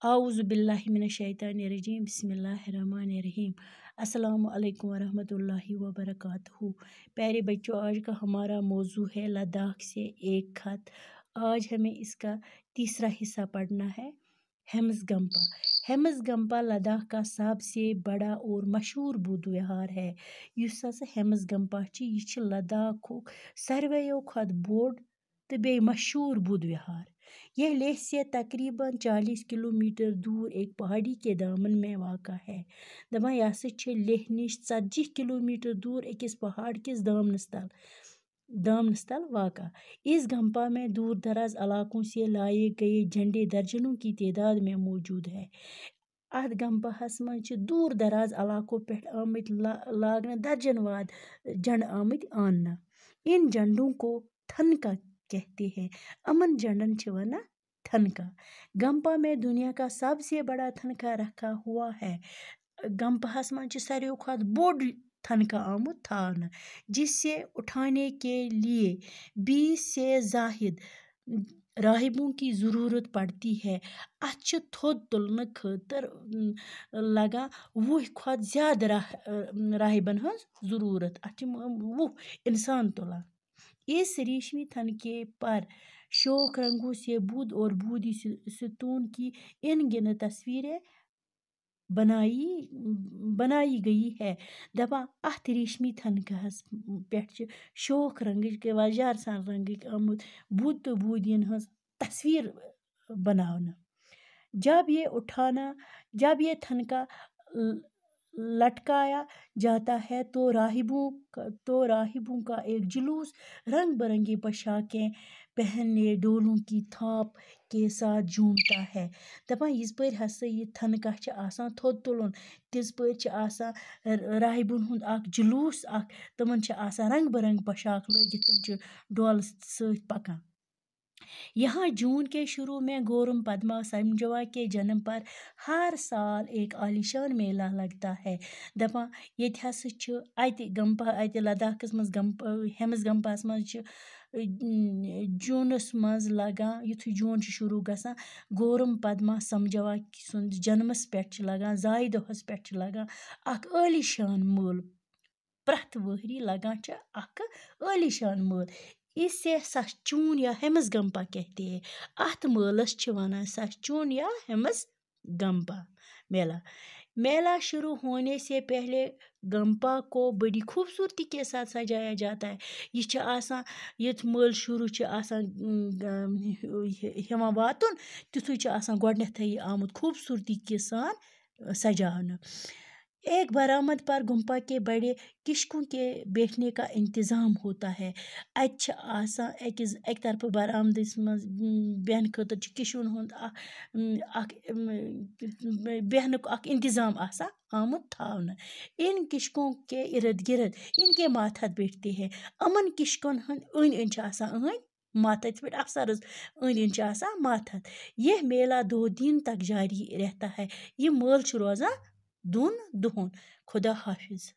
اعوذ باللہ من الشیطان الرجیم بسم اللہ الرحمن الرحیم السلام علیکم ورحمۃ اللہ وبرکاتہ۔ پیارے بچوں، آج کا ہمارا موضوع ہے لداخ سے ایک خط۔ آج ہمیں اس کا تیسرا حصہ پڑھنا ہے، ہیمز گمپا۔ ہیمز گمپا لداخ کا سب سے بڑا اور مشہور بود وہار ہے۔ یُس ہسا ہیمز گمپا یہ لداخ سارویو کھۄتہٕ بوٚڑ تو بیٚیہِ مشہور بود وہار۔ یہ لیہ سے تقریباً 40 کلومیٹر دور ایک پہاڑی کے دامن میں واقع ہے۔ دپان یہ ہسا لیہ نش 40 کلومیٹر دور ایکس پہاڑ کس دامنس تل واقع۔ اس گمپا میں دور دراز علاقوں سے لائے گئے جھنڈے درجنوں کی تعداد میں موجود ہے۔ ات گمپاہس مز دور دراز علاقوں پہ آمت لاگنہ درجن واد جھنڈ آمت آننا۔ ان جھنڈوں کو تھنکا کہتے ہیں۔ امن جھنڈن ونان تھنکا۔ گمپا میں دنیا کا سب سے بڑا تھنکا رکھا ہوا ہے۔ گمپاہس مز ساروی کھۄتہٕ بوٚڑ تھنکا آمت تھاونہ، جس سے اٹھانے کے لیے 20 سے زائد راہبوں کی ضرورت پڑتی ہے۔ ات تھود تلنہ خاطر لگان 20 کھۄتہٕ زیادہ راہبن ہز ضرورت۔ ات 20 انسان تلان۔ اس ریشمی تھنکے پر شوق رنگوں سے بدھ اور بودھی ستون کی ان گنت تصویریں بنائی گئی ہے۔ دپان ات ریشمی تھنکاہس پہ شوق رنگ کے وجہ سان رنگ آمت بدھ تو بودھین ہز تصویر بنانا۔ جب یہ تھنکا لٹکایا جاتا ہے تو راہبوں کا ایک جلوس رنگ برنگی پوشاکیں پہنے ڈولوں کی تھاپ کے ساتھ جھومتا ہے۔ دپان یز پٲٹھۍ ہسا یہ تھنکا آسان تھود تلن، تِژ پٲٹھۍ آسان راہبن ہند اکھ جلوس، تمن آسان رنگ برنگ پوشاک لٲگِتھ، تم ڈولہٕ سۭتۍ پکان۔ یہاں جون کے شروع میں گورم پدما سنجوا کے جنم پر ہر سال ایک عالیشان میلہ لگتا ہے۔ دپان یت ہسا ات لداخس مز ہیمز گمپاہس مز جونس مز لگان، یتھے جون شروع گژھان گورم پدما سنجوا سند جنمس پہ لگان، زایہِ دۄہس پہ لگان اکھ عالیشان مٲلہٕ۔ پرٛٮ۪تھ ؤہری لگان اکھ عالیشان مٲلہٕ۔ اسے سچون یا ہیمز گمپا کہتے ہیں۔ ات مٲلس ونان سچون یا ہیمز گمپا میلہ۔ میلہ شروع ہونے سے پہلے گمپا کو بڑی خوبصورتی کے ساتھ سجایا جاتا ہے۔ یہ آسان یت مٲلہٕ شروع آسان ہیوان واتن، تیُتھُے آسان گۄڈنیتھے آمُت خوبصورتی کے سان سجاونہ۔ ایک برآمد پر گمپا کے بڑے کشکوں کے بیٹھنے کا انتظام ہوتا ہے۔ ات آسان ایک طرف برآمدس مز بیہنہ خاطر کشن ہند بیہنک اکھ انتظام آسان آمت تھاونہ۔ ان کشکوں کے ارد گرد ان کے ماتحت بیٹھتے ہیں۔ امن کشکن ہند أنٛدۍ أنٛدۍ آسان ماتحت، یِتھ پٲٹھۍ افسرس أنٛدۍ أنٛدۍ آسان ماتحت۔ یہ میلہ 2 دن تک جاری رہتا ہے۔ یہ مٲلہٕ روزان 2 دۄہن۔ خدا حافظ۔